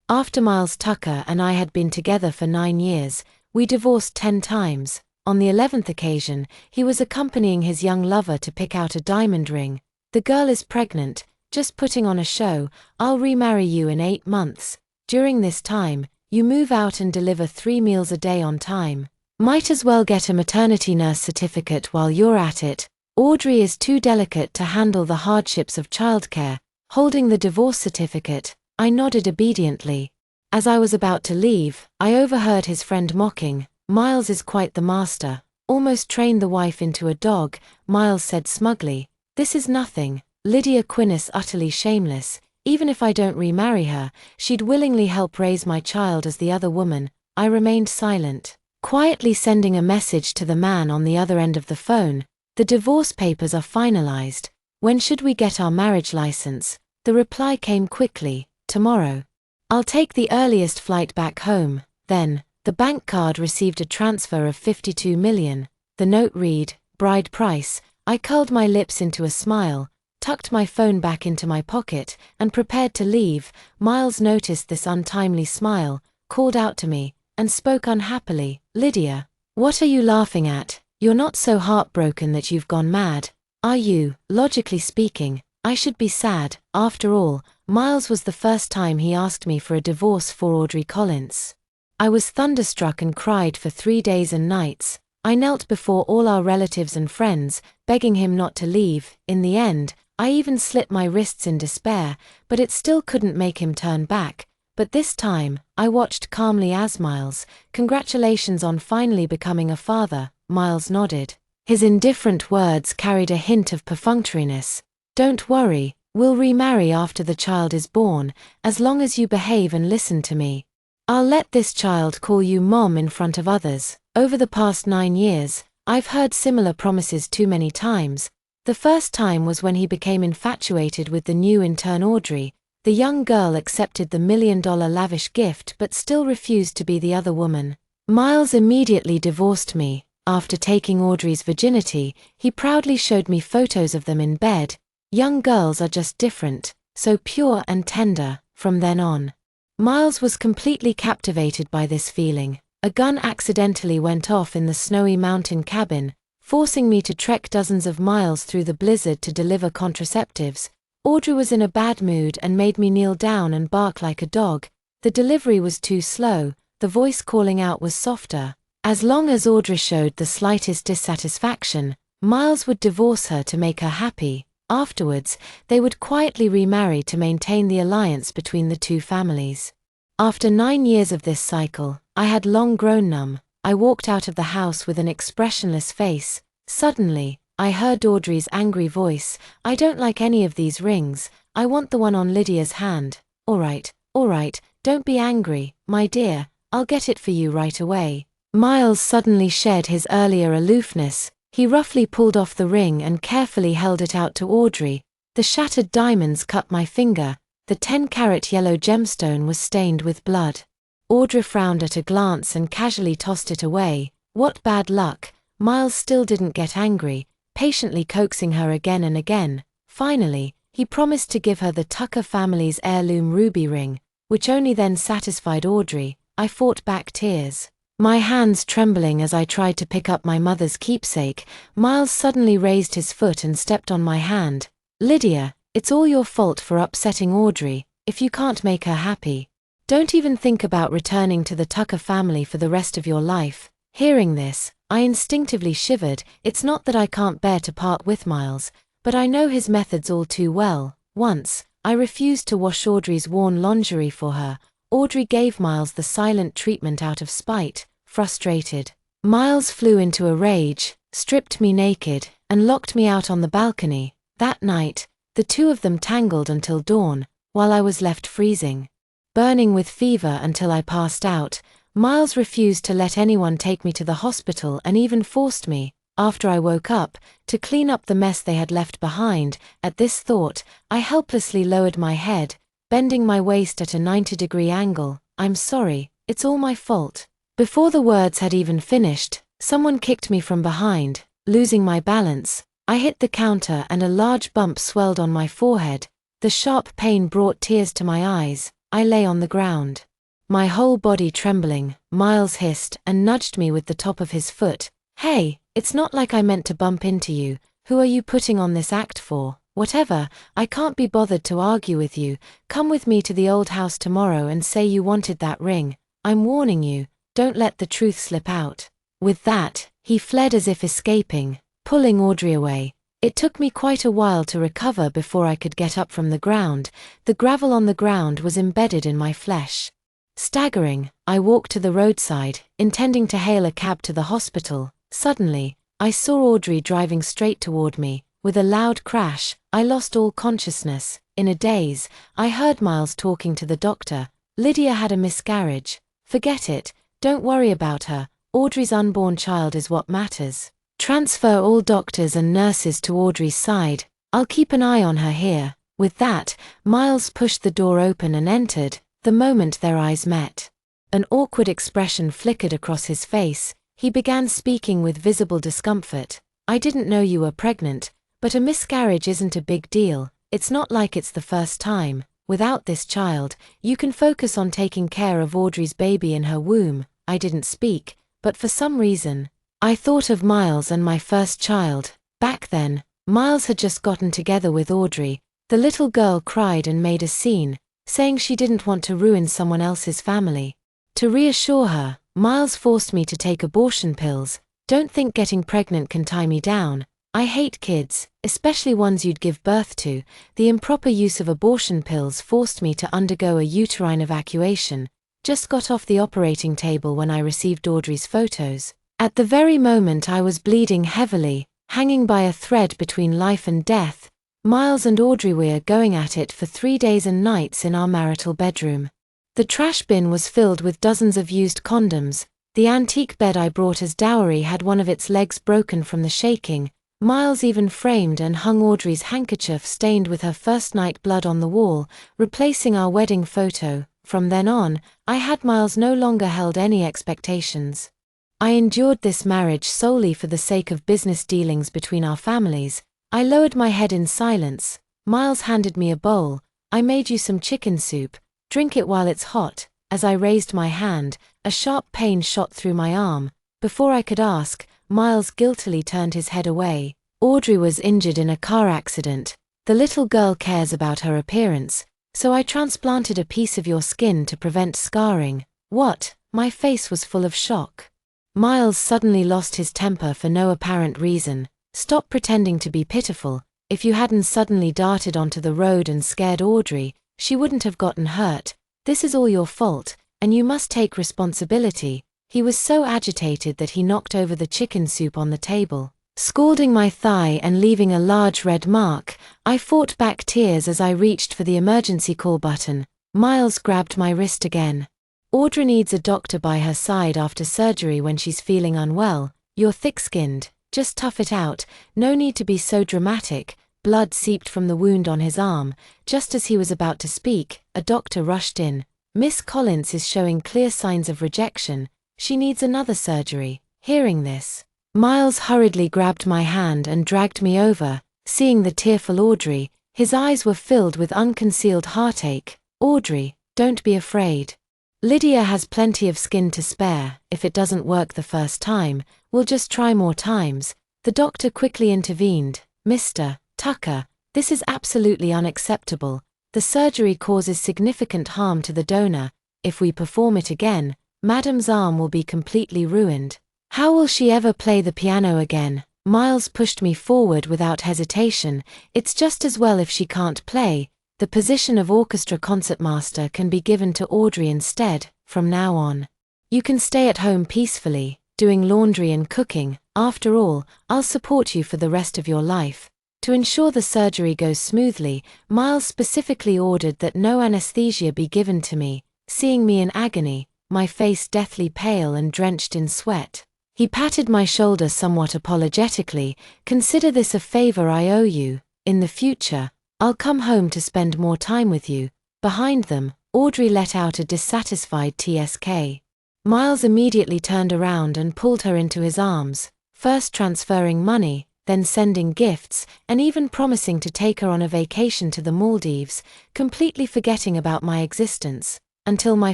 After Miles Tucker and I had been together for 9 years, we divorced 10 times. On the 11th occasion, he was accompanying his young lover to pick out a diamond ring. The girl is pregnant, just putting on a show. I'll remarry you in 8 months. During this time, you move out and deliver 3 meals a day on time. Might as well get a maternity nurse certificate while you're at it. Audrey is too delicate to handle the hardships of childcare. Holding the divorce certificate, I nodded obediently. As I was about to leave, I overheard his friend mocking. Miles is quite the master. Almost trained the wife into a dog. Miles said smugly. This is nothing. Lydia Quinn is utterly shameless. Even if I don't remarry her, she'd willingly help raise my child as the other woman. I remained silent, quietly sending a message to the man on the other end of the phone. The divorce papers are finalized. When should we get our marriage license? The reply came quickly. Tomorrow. I'll take the earliest flight back home. Then, the bank card received a transfer of $52 million. The note read, bride price. I curled my lips into a smile, tucked my phone back into my pocket, and prepared to leave. Miles noticed this untimely smile, called out to me, and spoke unhappily. Lydia, what are you laughing at? You're not so heartbroken that you've gone mad, are you? Logically speaking, I should be sad. After all, Miles was the first time he asked me for a divorce for Audrey Collins. I was thunderstruck and cried for 3 days and nights. I knelt before all our relatives and friends, begging him not to leave. In the end, I even slit my wrists in despair, but it still couldn't make him turn back. But this time, I watched calmly as Miles, congratulations on finally becoming a father. Miles nodded. His indifferent words carried a hint of perfunctoriness. Don't worry, we'll remarry after the child is born, as long as you behave and listen to me. I'll let this child call you Mom in front of others. Over the past 9 years, I've heard similar promises too many times. The first time was when he became infatuated with the new intern Audrey. The young girl accepted the $1 million lavish gift but still refused to be the other woman. Miles immediately divorced me. After taking Audrey's virginity, he proudly showed me photos of them in bed. Young girls are just different, so pure and tender. From then on, Miles was completely captivated by this feeling. A gun accidentally went off in the snowy mountain cabin, forcing me to trek dozens of miles through the blizzard to deliver contraceptives. Audrey was in a bad mood and made me kneel down and bark like a dog. The delivery was too slow, the voice calling out was softer. As long as Audrey showed the slightest dissatisfaction, Miles would divorce her to make her happy. Afterwards, they would quietly remarry to maintain the alliance between the two families. After 9 years of this cycle, I had long grown numb. I walked out of the house with an expressionless face. Suddenly, I heard Audrey's angry voice. I don't like any of these rings. I want the one on Lydia's hand. All right, don't be angry, my dear. I'll get it for you right away. Miles suddenly shed his earlier aloofness. He roughly pulled off the ring and carefully held it out to Audrey. The shattered diamonds cut my finger. The 10-carat yellow gemstone was stained with blood. Audrey frowned at a glance and casually tossed it away. What bad luck. Miles still didn't get angry, patiently coaxing her again and again. Finally, he promised to give her the Tucker family's heirloom ruby ring, which only then satisfied Audrey. I fought back tears, my hands trembling as I tried to pick up my mother's keepsake. Miles suddenly raised his foot and stepped on my hand. Lydia, it's all your fault for upsetting Audrey. If you can't make her happy, don't even think about returning to the Tucker family for the rest of your life. Hearing this, I instinctively shivered. It's not that I can't bear to part with Miles, but I know his methods all too well. Once, I refused to wash Audrey's worn lingerie for her. Audrey gave Miles the silent treatment out of spite. Frustrated, Miles flew into a rage, stripped me naked, and locked me out on the balcony. That night, the two of them tangled until dawn, while I was left freezing, burning with fever until I passed out. Miles refused to let anyone take me to the hospital and even forced me, after I woke up, to clean up the mess they had left behind. At this thought, I helplessly lowered my head, bending my waist at a 90-degree angle. I'm sorry, it's all my fault. Before the words had even finished, someone kicked me from behind. Losing my balance, I hit the counter and a large bump swelled on my forehead. The sharp pain brought tears to my eyes. I lay on the ground. My whole body trembling. Miles hissed and nudged me with the top of his foot. Hey, it's not like I meant to bump into you. Who are you putting on this act for? Whatever, I can't be bothered to argue with you. Come with me to the old house tomorrow and say you wanted that ring. I'm warning you, don't let the truth slip out. With that, he fled as if escaping, pulling Audrey away. It took me quite a while to recover before I could get up from the ground. The gravel on the ground was embedded in my flesh. Staggering, I walked to the roadside, intending to hail a cab to the hospital. Suddenly, I saw Audrey driving straight toward me. With a loud crash, I lost all consciousness. In a daze, I heard Miles talking to the doctor. Lydia had a miscarriage. Forget it, don't worry about her. Audrey's unborn child is what matters. Transfer all doctors and nurses to Audrey's side. I'll keep an eye on her here. With that, Miles pushed the door open and entered. The moment their eyes met, an awkward expression flickered across his face. He began speaking with visible discomfort. I didn't know you were pregnant, but a miscarriage isn't a big deal. It's not like it's the first time. Without this child, you can focus on taking care of Audrey's baby in her womb. I didn't speak, but for some reason, I thought of Miles and my first child. Back then, Miles had just gotten together with Audrey. The little girl cried and made a scene, saying she didn't want to ruin someone else's family. To reassure her, Miles forced me to take abortion pills. Don't think getting pregnant can tie me down. I hate kids, especially ones you'd give birth to. The improper use of abortion pills forced me to undergo a uterine evacuation. Just got off the operating table when I received Audrey's photos. At the very moment I was bleeding heavily, hanging by a thread between life and death. Miles and Audrey were going at it for 3 days and nights in our marital bedroom. The trash bin was filled with dozens of used condoms. The antique bed I brought as dowry had one of its legs broken from the shaking. Miles even framed and hung Audrey's handkerchief stained with her first night blood on the wall, replacing our wedding photo. From then on, I had Miles no longer held any expectations. I endured this marriage solely for the sake of business dealings between our families. I lowered my head in silence. Miles handed me a bowl. I made you some chicken soup. Drink it while it's hot. As I raised my hand, a sharp pain shot through my arm. Before I could ask, Miles guiltily turned his head away. Audrey was injured in a car accident. The little girl cares about her appearance, so I transplanted a piece of your skin to prevent scarring. What? My face was full of shock. Miles suddenly lost his temper for no apparent reason. Stop pretending to be pitiful. If you hadn't suddenly darted onto the road and scared Audrey, she wouldn't have gotten hurt. This is all your fault, and you must take responsibility. He was so agitated that he knocked over the chicken soup on the table, scalding my thigh and leaving a large red mark. I fought back tears as I reached for the emergency call button. Miles grabbed my wrist again. Audrey needs a doctor by her side after surgery when she's feeling unwell. You're thick-skinned. Just tough it out, no need to be so dramatic. Blood seeped from the wound on his arm. Just as he was about to speak, a doctor rushed in. Miss Collins is showing clear signs of rejection. She needs another surgery. Hearing this, Miles hurriedly grabbed my hand and dragged me over. Seeing the tearful Audrey, his eyes were filled with unconcealed heartache. Audrey, don't be afraid. Lydia has plenty of skin to spare. If it doesn't work the first time, we'll just try more times. The doctor quickly intervened. Mr. Tucker, this is absolutely unacceptable. The surgery causes significant harm to the donor. If we perform it again, Madam's arm will be completely ruined. How will she ever play the piano again? Miles pushed me forward without hesitation. It's just as well if she can't play. The position of orchestra concertmaster can be given to Audrey instead. From now on, you can stay at home peacefully, doing laundry and cooking. After all, I'll support you for the rest of your life. To ensure the surgery goes smoothly, Miles specifically ordered that no anesthesia be given to me. Seeing me in agony, my face deathly pale and drenched in sweat, he patted my shoulder somewhat apologetically. Consider this a favor I owe you. In the future, I'll come home to spend more time with you. Behind them, Audrey let out a dissatisfied TSK. Miles immediately turned around and pulled her into his arms, first transferring money, then sending gifts, and even promising to take her on a vacation to the Maldives, completely forgetting about my existence, until my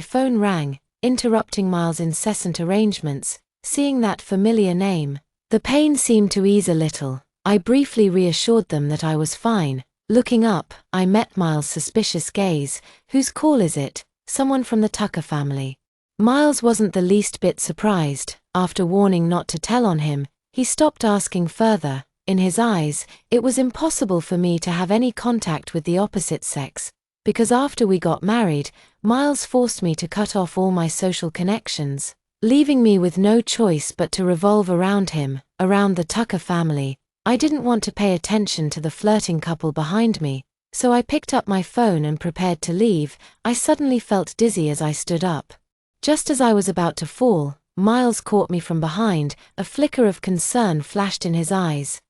phone rang, interrupting Miles' incessant arrangements. Seeing that familiar name, the pain seemed to ease a little. I briefly reassured them that I was fine. Looking up, I met Miles' suspicious gaze. "Whose call is it?" "Someone from the Tucker family." Miles wasn't the least bit surprised. After warning not to tell on him, he stopped asking further. In his eyes, it was impossible for me to have any contact with the opposite sex, because after we got married, Miles forced me to cut off all my social connections, leaving me with no choice but to revolve around him, around the Tucker family. I didn't want to pay attention to the flirting couple behind me, so I picked up my phone and prepared to leave. I suddenly felt dizzy as I stood up. Just as I was about to fall, Miles caught me from behind. A flicker of concern flashed in his eyes.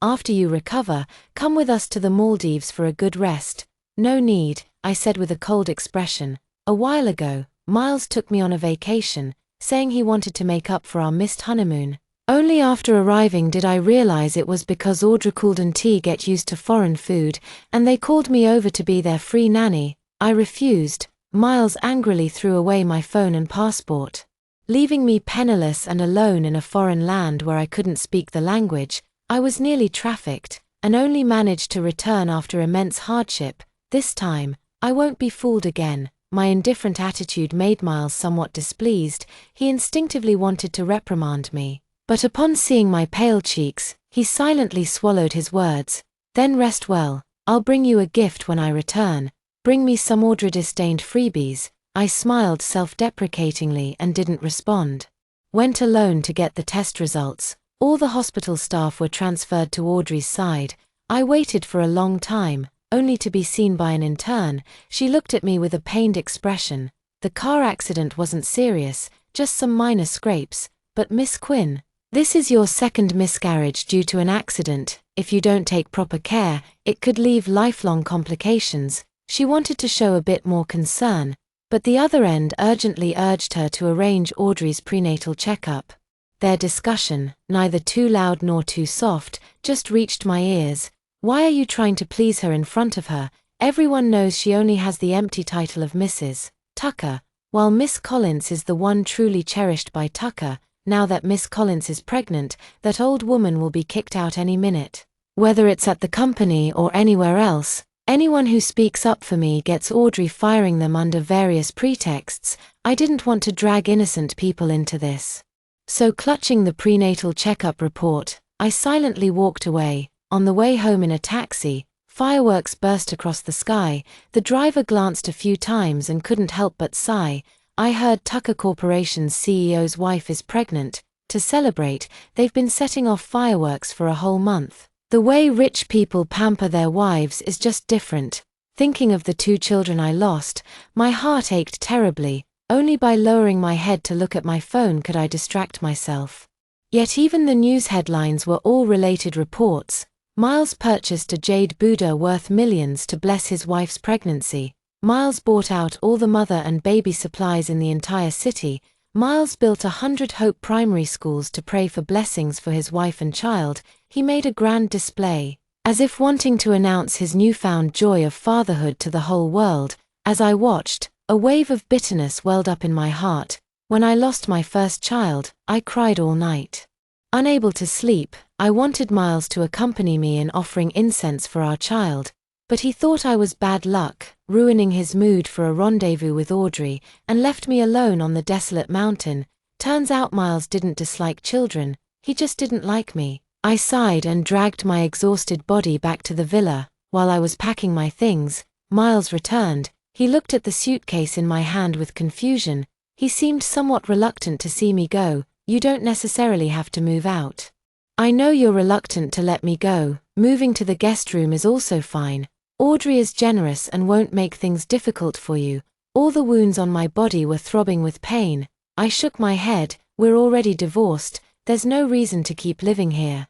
After you recover, come with us to the Maldives for a good rest." "No need," I said with a cold expression. "A while ago, Miles took me on a vacation, saying he wanted to make up for our missed honeymoon. Only after arriving did I realize it was because Audra and T get used to foreign food, and they called me over to be their free nanny." I refused. Miles angrily threw away my phone and passport, leaving me penniless and alone in a foreign land where I couldn't speak the language. I was nearly trafficked, and only managed to return after immense hardship. This time, I won't be fooled again. My indifferent attitude made Miles somewhat displeased. He instinctively wanted to reprimand me, but upon seeing my pale cheeks, he silently swallowed his words. "Then rest well. I'll bring you a gift when I return. Bring me some Audra-disdained freebies." I smiled self-deprecatingly and didn't respond. Went alone to get the test results. All the hospital staff were transferred to Audrey's side. I waited for a long time, only to be seen by an intern. She looked at me with a pained expression. "The car accident wasn't serious, just some minor scrapes. But Miss Quinn, this is your second miscarriage due to an accident. If you don't take proper care, it could leave lifelong complications." She wanted to show a bit more concern, but the other end urgently urged her to arrange Audrey's prenatal checkup. Their discussion, neither too loud nor too soft, just reached my ears. "Why are you trying to please her in front of her? Everyone knows she only has the empty title of Mrs. Tucker, while Miss Collins is the one truly cherished by Tucker. Now that Miss Collins is pregnant, that old woman will be kicked out any minute. Whether it's at the company or anywhere else, anyone who speaks up for me gets Audrey firing them under various pretexts. I didn't want to drag innocent people into this. So clutching the prenatal checkup report, I silently walked away. On the way home in a taxi, fireworks burst across the sky. The driver glanced a few times and couldn't help but sigh. I heard Tucker Corporation's CEO's wife is pregnant. To celebrate, they've been setting off fireworks for a whole month. The way rich people pamper their wives is just different. Thinking of the 2 children I lost, my heart ached terribly. Only by lowering my head to look at my phone could I distract myself. Yet even the news headlines were all related reports. Miles purchased a jade Buddha worth millions to bless his wife's pregnancy. Miles bought out all the mother and baby supplies in the entire city. Miles built 100 Hope primary schools to pray for blessings for his wife and child. He made a grand display, as if wanting to announce his newfound joy of fatherhood to the whole world. As I watched, a wave of bitterness welled up in my heart. When I lost my first child, I cried all night. Unable to sleep, I wanted Miles to accompany me in offering incense for our child, but he thought I was bad luck, ruining his mood for a rendezvous with Audrey, and left me alone on the desolate mountain. Turns out Miles didn't dislike children, he just didn't like me. I sighed and dragged my exhausted body back to the villa. While I was packing my things, Miles returned. He looked at the suitcase in my hand with confusion. He seemed somewhat reluctant to see me go. "You don't necessarily have to move out. I know you're reluctant to let me go. Moving to the guest room is also fine. Audrey is generous and won't make things difficult for you." All the wounds on my body were throbbing with pain. I shook my head. "We're already divorced. There's no reason to keep living here.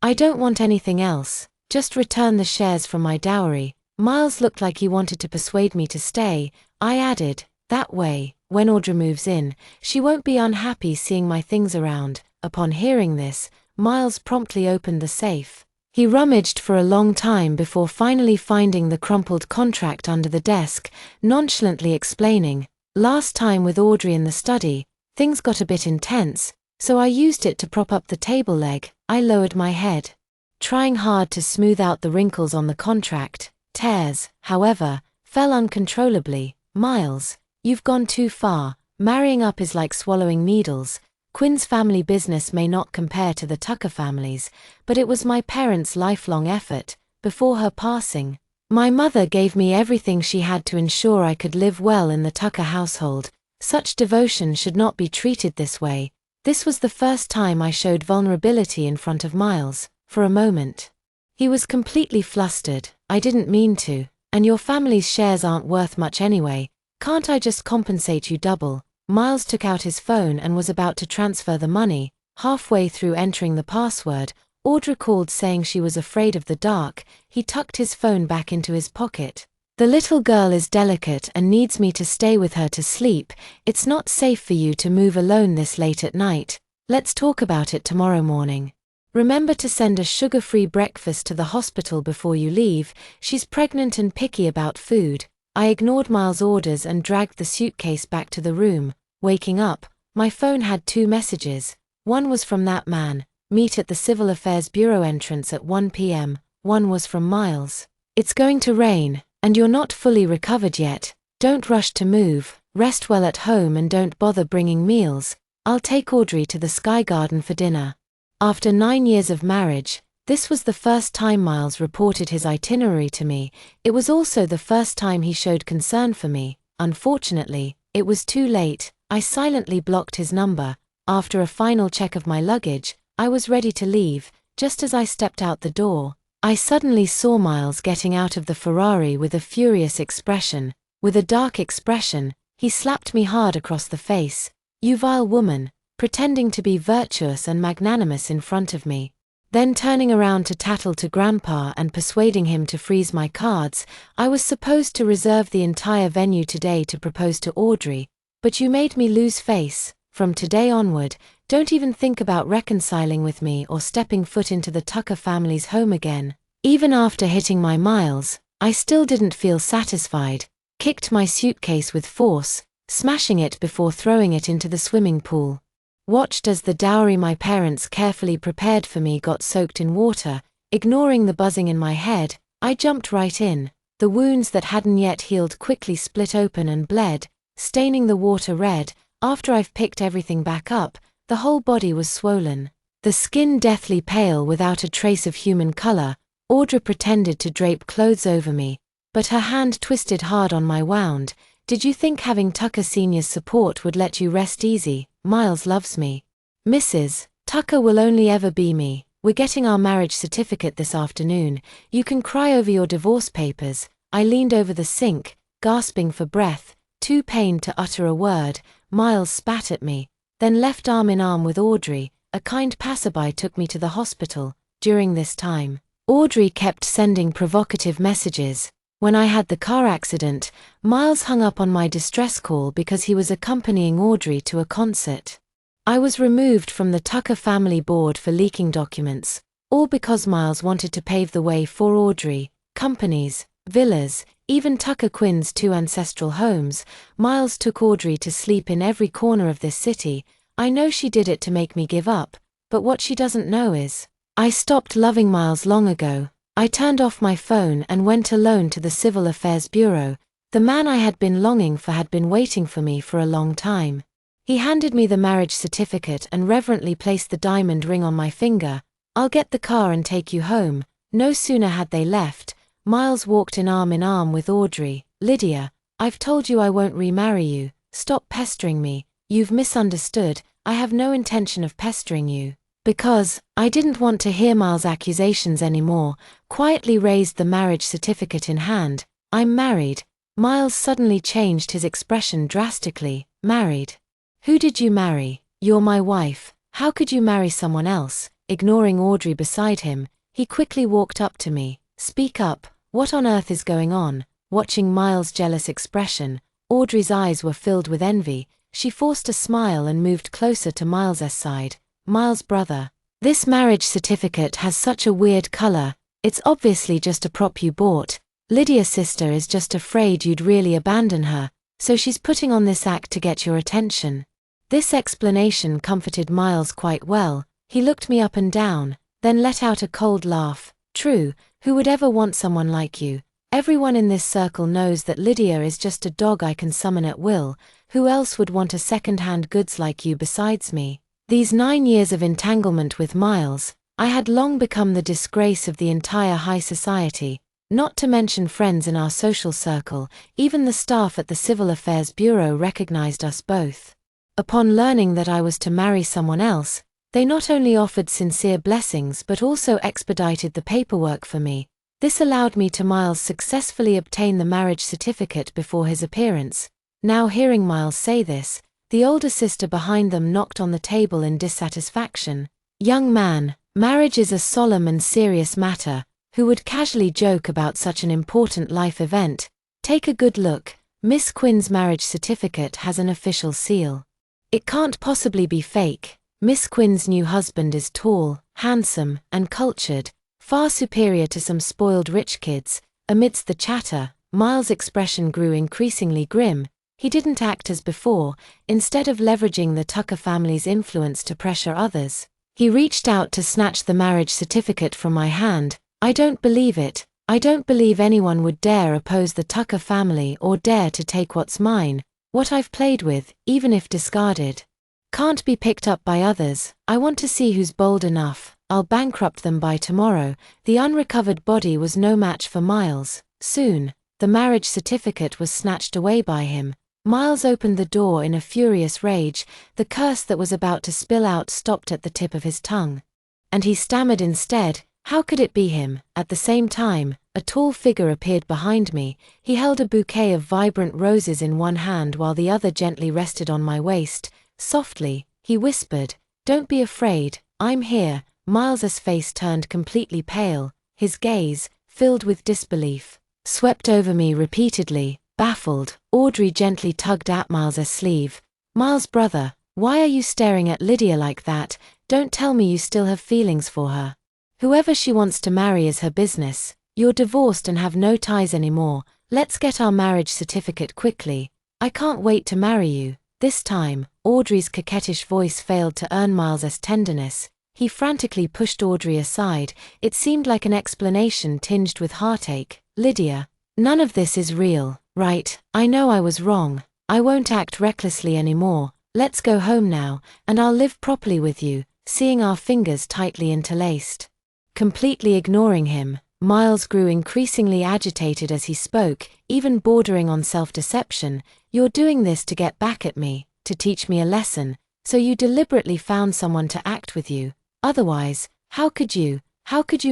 I don't want anything else. Just return the shares from my dowry." Miles looked like he wanted to persuade me to stay. I added, "That way, when Audra moves in, she won't be unhappy seeing my things around." Upon hearing this, Miles promptly opened the safe. He rummaged for a long time before finally finding the crumpled contract under the desk, nonchalantly explaining, "Last time with Audrey in the study, things got a bit intense, so I used it to prop up the table leg." I lowered my head, trying hard to smooth out the wrinkles on the contract. Tears, however, fell uncontrollably. "Miles, you've gone too far. Marrying up is like swallowing needles. Quinn's family business may not compare to the Tucker family's, but it was my parents' lifelong effort. Before her passing, my mother gave me everything she had to ensure I could live well in the Tucker household. Such devotion should not be treated this way." This was the first time I showed vulnerability in front of Miles. For a moment, he was completely flustered. "I didn't mean to. And your family's shares aren't worth much anyway. Can't I just compensate you double?" Miles took out his phone and was about to transfer the money. Halfway through entering the password, Audrey called saying she was afraid of the dark. He tucked his phone back into his pocket. "The little girl is delicate and needs me to stay with her to sleep. It's not safe for you to move alone this late at night. Let's talk about it tomorrow morning. Remember to send a sugar-free breakfast to the hospital before you leave. She's pregnant and picky about food." I ignored Miles' orders and dragged the suitcase back to the room. Waking up, my phone had 2 messages. One was from that man, "Meet at the Civil Affairs Bureau entrance at 1 p.m. One was from Miles, "It's going to rain, and you're not fully recovered yet. Don't rush to move. Rest well at home and don't bother bringing meals. I'll take Audrey to the Sky Garden for dinner." After 9 years of marriage, this was the first time Miles reported his itinerary to me. It was also the first time he showed concern for me. Unfortunately, it was too late. I silently blocked his number. After a final check of my luggage, I was ready to leave. Just as I stepped out the door, I suddenly saw Miles getting out of the Ferrari with a furious expression. With a dark expression, he slapped me hard across the face. "You vile woman," pretending to be virtuous and magnanimous in front of me. Then turning around to tattle to Grandpa and persuading him to freeze my cards. "I was supposed to reserve the entire venue today to propose to Audrey, but you made me lose face. From today onward, don't even think about reconciling with me or stepping foot into the Tucker family's home again." Even after hitting my Miles, I still didn't feel satisfied. Kicked my suitcase with force, smashing it before throwing it into the swimming pool. Watched as the dowry my parents carefully prepared for me got soaked in water. Ignoring the buzzing in my head, I jumped right in. The wounds that hadn't yet healed quickly split open and bled, staining the water red. After I've picked everything back up, the whole body was swollen. The skin deathly pale without a trace of human color. Audrey pretended to drape clothes over me, but her hand twisted hard on my wound. "Did you think having Tucker Sr.'s support would let you rest easy? Miles loves me. Mrs. Tucker will only ever be me. We're getting our marriage certificate this afternoon. You can cry over your divorce papers." I leaned over the sink, gasping for breath, too pained to utter a word. Miles spat at me, then left arm in arm with Audrey. A kind passerby took me to the hospital. During this time, Audrey kept sending provocative messages. When I had the car accident, Miles hung up on my distress call because he was accompanying Audrey to a concert. I was removed from the Tucker family board for leaking documents, all because Miles wanted to pave the way for Audrey. Companies, villas, even Tucker Quinn's 2 ancestral homes. Miles took Audrey to sleep in every corner of this city. I know she did it to make me give up, but what she doesn't know is, I stopped loving Miles long ago. I turned off my phone and went alone to the Civil Affairs Bureau. The man I had been longing for had been waiting for me for a long time. He handed me the marriage certificate and reverently placed the diamond ring on my finger. "I'll get the car and take you home." No sooner had they left, Miles walked in arm with Audrey. "Lydia, I've told you I won't remarry you. Stop pestering me. You've misunderstood. I have no intention of pestering you." Because I didn't want to hear Miles' accusations anymore, quietly raised the marriage certificate in hand. "I'm married." Miles suddenly changed his expression drastically. "Married? Who did you marry?" "You're my wife. How could you marry someone else?" Ignoring Audrey beside him, he quickly walked up to me. "Speak up. What on earth is going on?" Watching Miles' jealous expression, Audrey's eyes were filled with envy. She forced a smile and moved closer to Miles' side. "Miles' brother. This marriage certificate has such a weird color. It's obviously just a prop you bought. Lydia's sister is just afraid you'd really abandon her, so she's putting on this act to get your attention." This explanation comforted Miles quite well. He looked me up and down, then let out a cold laugh. "True, who would ever want someone like you? Everyone in this circle knows that Lydia is just a dog I can summon at will. Who else would want a second-hand goods like you besides me?" These 9 years of entanglement with Miles, I had long become the disgrace of the entire high society, not to mention friends in our social circle. Even the staff at the Civil Affairs Bureau recognized us both. Upon learning that I was to marry someone else, they not only offered sincere blessings but also expedited the paperwork for me. This allowed me to Miles successfully obtain the marriage certificate before his appearance. Now hearing Miles say this, the older sister behind them knocked on the table in dissatisfaction. "Young man, marriage is a solemn and serious matter. Who would casually joke about such an important life event? Take a good look. Miss Quinn's marriage certificate has an official seal. It can't possibly be fake. Miss Quinn's new husband is tall, handsome, and cultured, far superior to some spoiled rich kids." Amidst the chatter, Miles' expression grew increasingly grim. He didn't act as before. Instead of leveraging the Tucker family's influence to pressure others, he reached out to snatch the marriage certificate from my hand. "I don't believe it. I don't believe anyone would dare oppose the Tucker family or dare to take what's mine, what I've played with, even if discarded. Can't be picked up by others. I want to see who's bold enough. I'll bankrupt them by tomorrow." The unrecovered body was no match for Miles. Soon, the marriage certificate was snatched away by him. Miles opened the door in a furious rage. The curse that was about to spill out stopped at the tip of his tongue. And he stammered instead. How could it be him? At the same time, a tall figure appeared behind me. He held a bouquet of vibrant roses in one hand while the other gently rested on my waist. Softly, he whispered, "Don't be afraid, I'm here." Miles's face turned completely pale. His gaze, filled with disbelief, swept over me repeatedly. Baffled, Audrey gently tugged at Miles's sleeve. "Miles, brother, why are you staring at Lydia like that? Don't tell me you still have feelings for her. Whoever she wants to marry is her business. You're divorced and have no ties anymore. Let's get our marriage certificate quickly. I can't wait to marry you." This time, Audrey's coquettish voice failed to earn Miles's tenderness. He frantically pushed Audrey aside. It seemed like an explanation tinged with heartache. "Lydia, none of this is real, right? I know I was wrong. I won't act recklessly anymore. Let's go home now, and I'll live properly with you," seeing our fingers tightly interlaced. Completely ignoring him, Miles grew increasingly agitated as he spoke, even bordering on self-deception. "You're doing this to get back at me, to teach me a lesson, so you deliberately found someone to act with you. Otherwise, how could you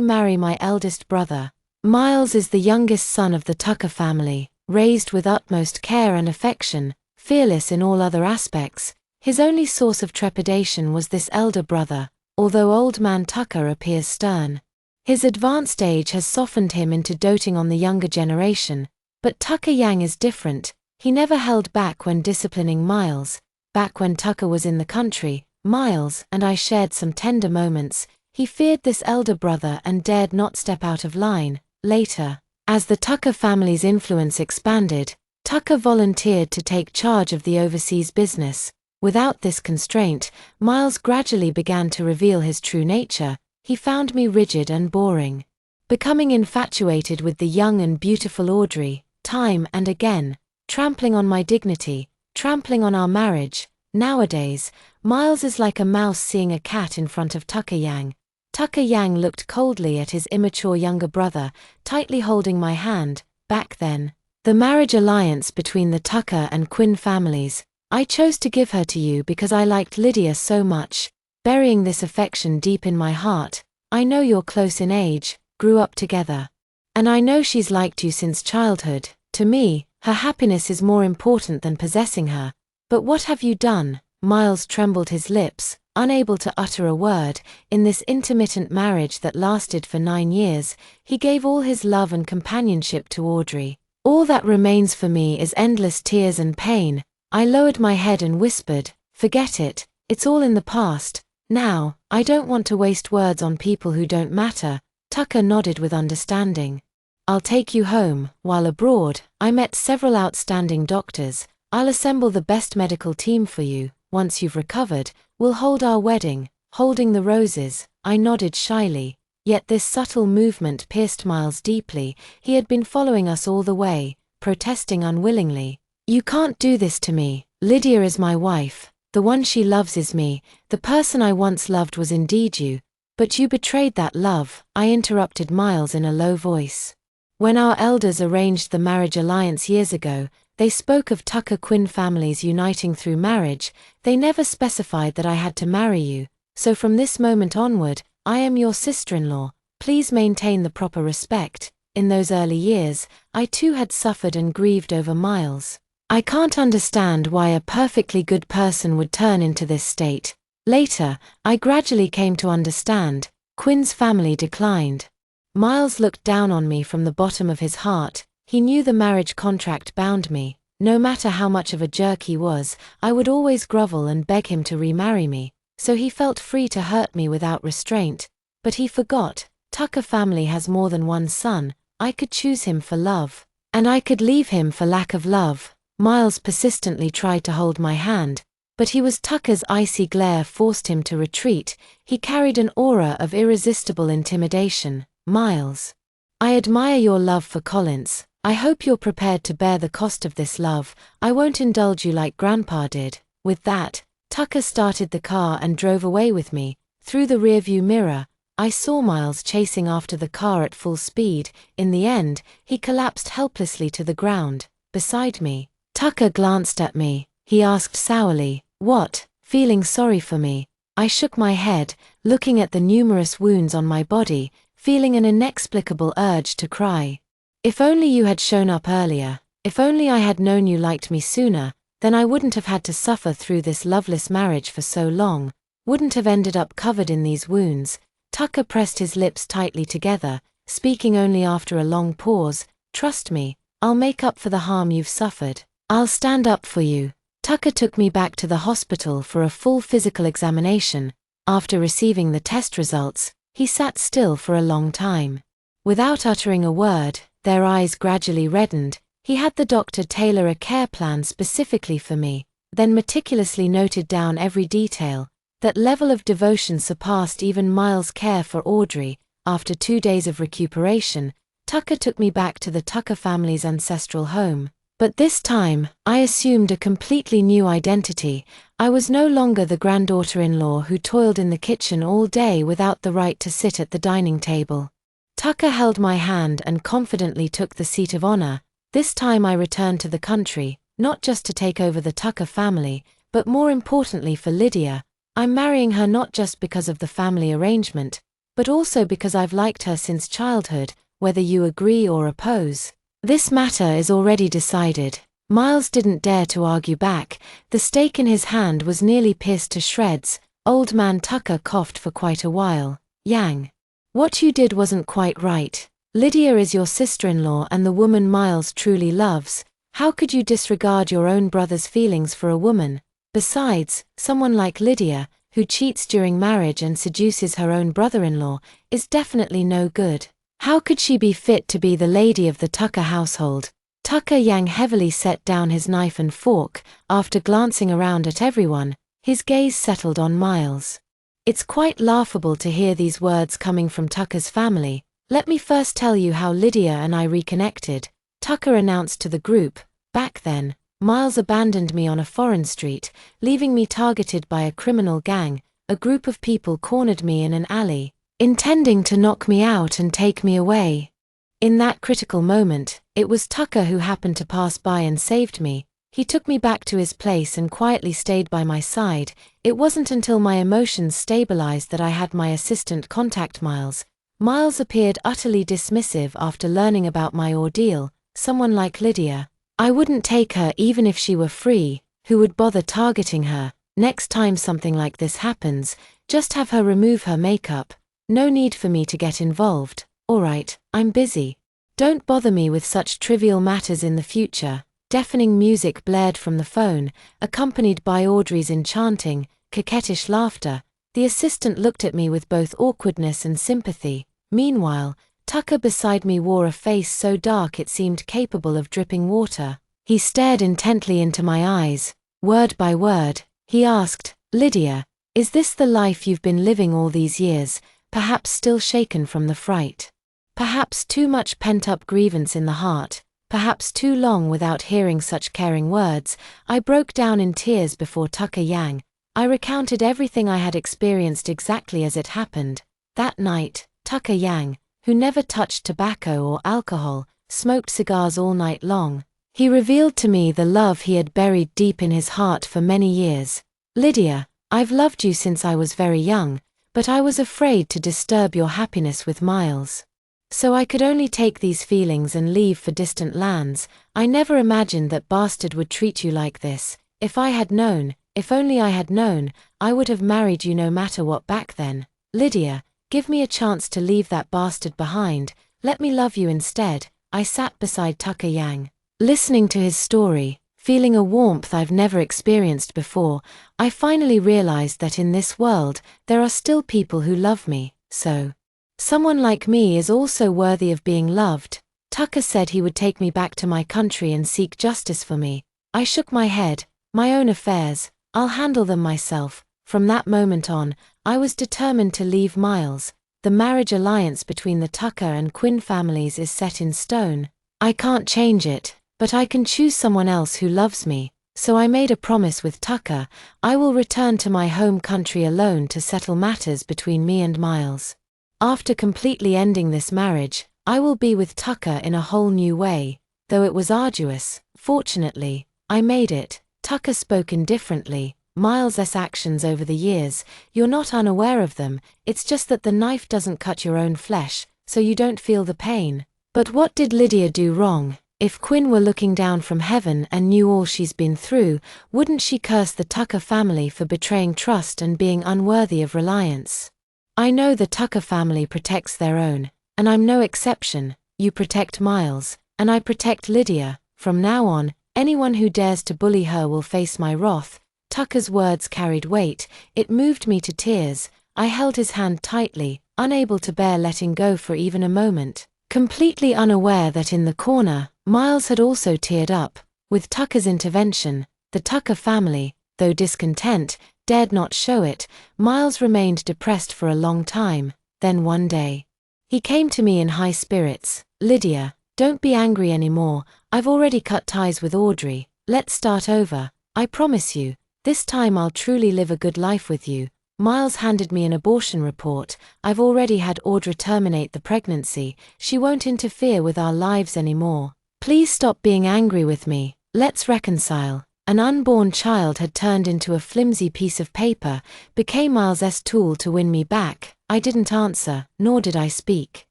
marry my eldest brother?" Miles is the youngest son of the Tucker family, raised with utmost care and affection, fearless in all other aspects. His only source of trepidation was this elder brother, although Old Man Tucker appears stern. His advanced age has softened him into doting on the younger generation, but Tucker Yang is different. He never held back when disciplining Miles. Back when Tucker was in the country, Miles and I shared some tender moments. He feared this elder brother and dared not step out of line. Later, as the Tucker family's influence expanded, Tucker volunteered to take charge of the overseas business. Without this constraint, Miles gradually began to reveal his true nature. He found me rigid and boring, becoming infatuated with the young and beautiful Audrey, time and again, trampling on my dignity, trampling on our marriage. Nowadays, Miles is like a mouse seeing a cat in front of Tucker Yang. Tucker Yang looked coldly at his immature younger brother, tightly holding my hand. Back then, the marriage alliance between the Tucker and Quinn families, I chose to give her to you because I liked Lydia so much, burying this affection deep in my heart. I know you're close in age, grew up together. And I know she's liked you since childhood. To me, her happiness is more important than possessing her. But what have you done?" Miles trembled his lips, unable to utter a word. In this intermittent marriage that lasted for 9 years, he gave all his love and companionship to Audrey. "All that remains for me is endless tears and pain." I lowered my head and whispered, "Forget it, it's all in the past. Now, I don't want to waste words on people who don't matter. Tucker nodded with understanding. I'll take you home. While abroad, I met several outstanding doctors. I'll assemble the best medical team for you. Once you've recovered, we'll hold our wedding. Holding the roses, I nodded shyly. Yet this subtle movement pierced Miles deeply. He had been following us all the way, protesting unwillingly. You can't do this to me. Lydia is my wife. The one she loves is me. The person I once loved was indeed you. But you betrayed that love, I interrupted Miles in a low voice. When our elders arranged the marriage alliance years ago, they spoke of Tucker Quinn families uniting through marriage. They never specified that I had to marry you. So from this moment onward, I am your sister-in-law. Please maintain the proper respect. In those early years, I too had suffered and grieved over Miles. I can't understand why a perfectly good person would turn into this state. Later, I gradually came to understand. Quinn's family declined. Miles looked down on me from the bottom of his heart. He knew the marriage contract bound me. No matter how much of a jerk he was, I would always grovel and beg him to remarry me. So he felt free to hurt me without restraint. But he forgot, Tucker family has more than one son. I could choose him for love. And I could leave him for lack of love. Miles persistently tried to hold my hand, but Tucker's icy glare forced him to retreat. He carried an aura of irresistible intimidation. Miles, I admire your love for Collins. I hope you're prepared to bear the cost of this love. I won't indulge you like Grandpa did. With that, Tucker started the car and drove away with me. Through the rearview mirror, I saw Miles chasing after the car at full speed. In the end, he collapsed helplessly to the ground, beside me. Tucker glanced at me. He asked sourly, "What? Feeling sorry for me?" I shook my head, looking at the numerous wounds on my body, feeling an inexplicable urge to cry. If only you had shown up earlier. If only I had known you liked me sooner, then I wouldn't have had to suffer through this loveless marriage for so long. Wouldn't have ended up covered in these wounds. Tucker pressed his lips tightly together, speaking only after a long pause. Trust me, I'll make up for the harm you've suffered. I'll stand up for you. Tucker took me back to the hospital for a full physical examination. After receiving the test results, he sat still for a long time. Without uttering a word, their eyes gradually reddened. He had the doctor tailor a care plan specifically for me, then meticulously noted down every detail. That level of devotion surpassed even Miles' care for Audrey. After 2 days of recuperation, Tucker took me back to the Tucker family's ancestral home. But this time, I assumed a completely new identity. I was no longer the granddaughter-in-law who toiled in the kitchen all day without the right to sit at the dining table. Tucker held my hand and confidently took the seat of honor. This time I returned to the country, not just to take over the Tucker family, but more importantly for Lydia. I'm marrying her not just because of the family arrangement, but also because I've liked her since childhood, whether you agree or oppose. This matter is already decided. Miles didn't dare to argue back. The stake in his hand was nearly pierced to shreds. Old man Tucker coughed for quite a while. Yang. What you did wasn't quite right. Lydia is your sister-in-law and the woman Miles truly loves. How could you disregard your own brother's feelings for a woman? Besides, someone like Lydia, who cheats during marriage and seduces her own brother-in-law, is definitely no good. How could she be fit to be the lady of the Tucker household? Tucker Yang heavily set down his knife and fork. After glancing around at everyone, his gaze settled on Miles. It's quite laughable to hear these words coming from Tucker's family. Let me first tell you how Lydia and I reconnected, Tucker announced to the group. Back then, Miles abandoned me on a foreign street, leaving me targeted by a criminal gang. A group of people cornered me in an alley, intending to knock me out and take me away. In that critical moment, it was Tucker who happened to pass by and saved me. He took me back to his place and quietly stayed by my side. It wasn't until my emotions stabilized that I had my assistant contact Miles. Miles appeared utterly dismissive after learning about my ordeal. Someone like Lydia. I wouldn't take her even if she were free. Who would bother targeting her? Next time something like this happens, just have her remove her makeup. No need for me to get involved. Alright, I'm busy. Don't bother me with such trivial matters in the future. Deafening music blared from the phone, accompanied by Audrey's enchanting, coquettish laughter. The assistant looked at me with both awkwardness and sympathy. Meanwhile, Tucker beside me wore a face so dark it seemed capable of dripping water. He stared intently into my eyes. Word by word, he asked, "Lydia, is this the life you've been living all these years, perhaps still shaken from the fright? Perhaps too much pent-up grievance in the heart, perhaps too long without hearing such caring words?" I broke down in tears before Tucker Yang. I recounted everything I had experienced exactly as it happened. That night, Tucker Yang, who never touched tobacco or alcohol, smoked cigars all night long. He revealed to me the love he had buried deep in his heart for many years. "Lydia, I've loved you since I was very young, but I was afraid to disturb your happiness with Miles. So I could only take these feelings and leave for distant lands. I never imagined that bastard would treat you like this. If I had known, if only I had known, I would have married you no matter what back then. Lydia, give me a chance to leave that bastard behind. Let me love you instead." I sat beside Tucker Yang, listening to his story, feeling a warmth I've never experienced before. I finally realized that in this world, there are still people who love me, so someone like me is also worthy of being loved. Tucker said he would take me back to my country and seek justice for me. I shook my head. "My own affairs, I'll handle them myself." From that moment on, I was determined to leave Miles. The marriage alliance between the Tucker and Quinn families is set in stone. I can't change it, but I can choose someone else who loves me. So I made a promise with Tucker. I will return to my home country alone to settle matters between me and Miles. After completely ending this marriage, I will be with Tucker in a whole new way. Though it was arduous, fortunately, I made it. Tucker spoke indifferently. "Miles's actions over the years, you're not unaware of them, it's just that the knife doesn't cut your own flesh, so you don't feel the pain. But what did Lydia do wrong? If Quinn were looking down from heaven and knew all she's been through, wouldn't she curse the Tucker family for betraying trust and being unworthy of reliance? I know the Tucker family protects their own, and I'm no exception. You protect Miles, and I protect Lydia. From now on, anyone who dares to bully her will face my wrath." Tucker's words carried weight. It moved me to tears. I held his hand tightly, unable to bear letting go for even a moment, completely unaware that in the corner, Miles had also teared up. With Tucker's intervention, the Tucker family, though discontent, dared not show it. Miles remained depressed for a long time. Then one day, he came to me in high spirits. "Lydia, don't be angry anymore. I've already cut ties with Audrey. Let's start over. I promise you, this time I'll truly live a good life with you." Miles handed me an abortion report. "I've already had Audrey terminate the pregnancy. She won't interfere with our lives anymore. Please stop being angry with me. Let's reconcile." An unborn child had turned into a flimsy piece of paper, became Miles's tool to win me back. I didn't answer, nor did I speak.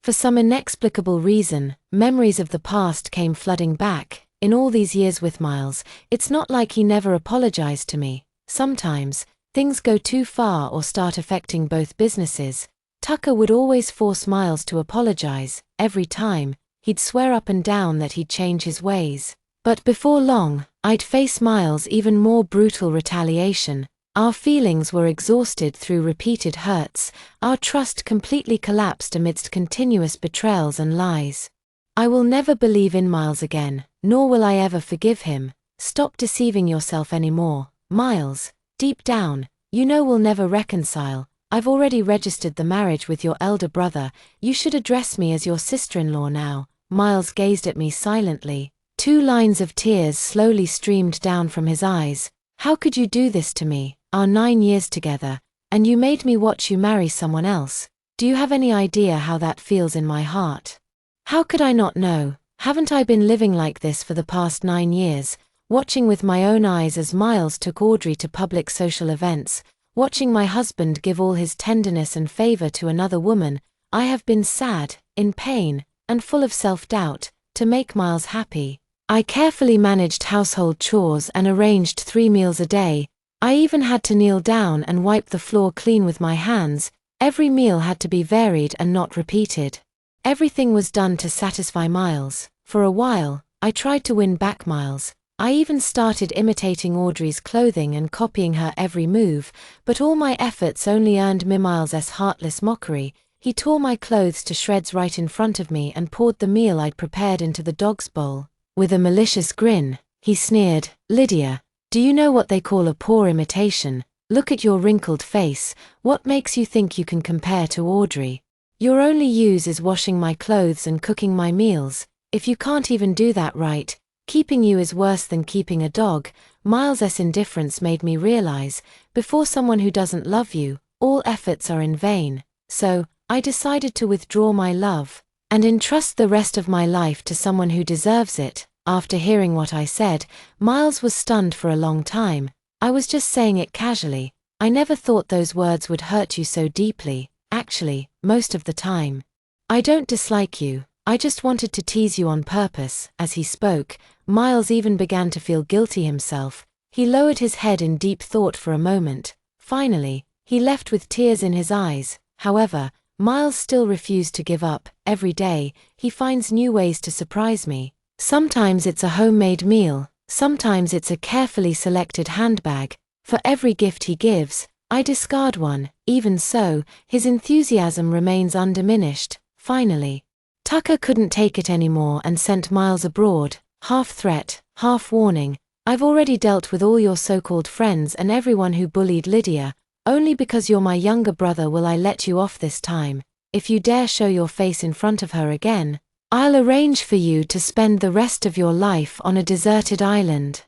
For some inexplicable reason, memories of the past came flooding back. In all these years with Miles, it's not like he never apologized to me. Sometimes, things go too far or start affecting both businesses. Tucker would always force Miles to apologize. Every time, he'd swear up and down that he'd change his ways. But before long, I'd face Miles' even more brutal retaliation. Our feelings were exhausted through repeated hurts. Our trust completely collapsed amidst continuous betrayals and lies. I will never believe in Miles again, nor will I ever forgive him. Stop deceiving yourself anymore, Miles. Deep down, you know we'll never reconcile. I've already registered the marriage with your elder brother. You should address me as your sister-in-law now." Miles gazed at me silently. 2 lines of tears slowly streamed down from his eyes. "How could you do this to me? Our 9 years together, and you made me watch you marry someone else. Do you have any idea how that feels in my heart? How could I not know? Haven't I been living like this for the past 9 years, watching with my own eyes as Miles took Audrey to public social events, watching my husband give all his tenderness and favor to another woman? I have been sad, in pain, and full of self-doubt, to make Miles happy. I carefully managed household chores and arranged 3 meals a day. I even had to kneel down and wipe the floor clean with my hands. Every meal had to be varied and not repeated. Everything was done to satisfy Miles. For a while, I tried to win back Miles. I even started imitating Audrey's clothing and copying her every move, but all my efforts only earned Miles' heartless mockery. He tore my clothes to shreds right in front of me and poured the meal I'd prepared into the dog's bowl. With a malicious grin, he sneered, "Lydia, do you know what they call a poor imitation? Look at your wrinkled face. What makes you think you can compare to Audrey? Your only use is washing my clothes and cooking my meals. If you can't even do that right, keeping you is worse than keeping a dog." Miles' indifference made me realize, before someone who doesn't love you, all efforts are in vain. So, I decided to withdraw my love and entrust the rest of my life to someone who deserves it. After hearing what I said, Miles was stunned for a long time. "I was just saying it casually. I never thought those words would hurt you so deeply. Actually, most of the time. I don't dislike you. I just wanted to tease you on purpose." As he spoke, Miles even began to feel guilty himself. He lowered his head in deep thought for a moment. Finally, he left with tears in his eyes. However, Miles still refused to give up. Every day, he finds new ways to surprise me. Sometimes it's a homemade meal, sometimes it's a carefully selected handbag. For every gift he gives, I discard one. Even so, his enthusiasm remains undiminished. Finally, Tucker couldn't take it anymore and sent Miles abroad, half threat, half warning. "I've already dealt with all your so-called friends and everyone who bullied Lydia. Only because you're my younger brother will I let you off this time. If you dare show your face in front of her again, I'll arrange for you to spend the rest of your life on a deserted island."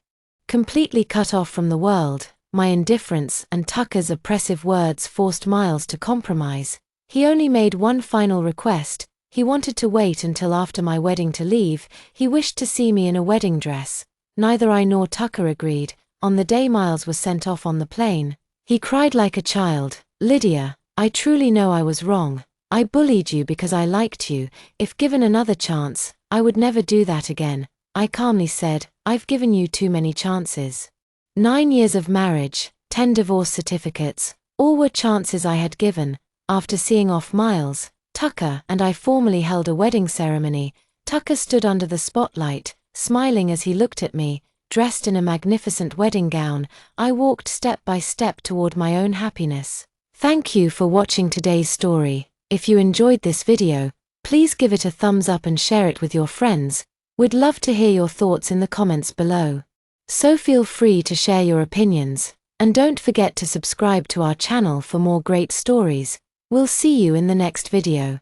Completely cut off from the world, my indifference and Tucker's oppressive words forced Miles to compromise. He only made one final request. He wanted to wait until after my wedding to leave. He wished to see me in a wedding dress. Neither I nor Tucker agreed. On the day Miles was sent off on the plane, he cried like a child, "Lydia, I truly know I was wrong. I bullied you because I liked you. If given another chance, I would never do that again." I calmly said, "I've given you too many chances. 9 years of marriage, 10 divorce certificates, all were chances I had given." After seeing off Miles, Tucker and I formally held a wedding ceremony. Tucker stood under the spotlight, smiling as he looked at me. Dressed in a magnificent wedding gown, I walked step by step toward my own happiness. Thank you for watching today's story. If you enjoyed this video, please give it a thumbs up and share it with your friends. We'd love to hear your thoughts in the comments below. So feel free to share your opinions, and don't forget to subscribe to our channel for more great stories. We'll see you in the next video.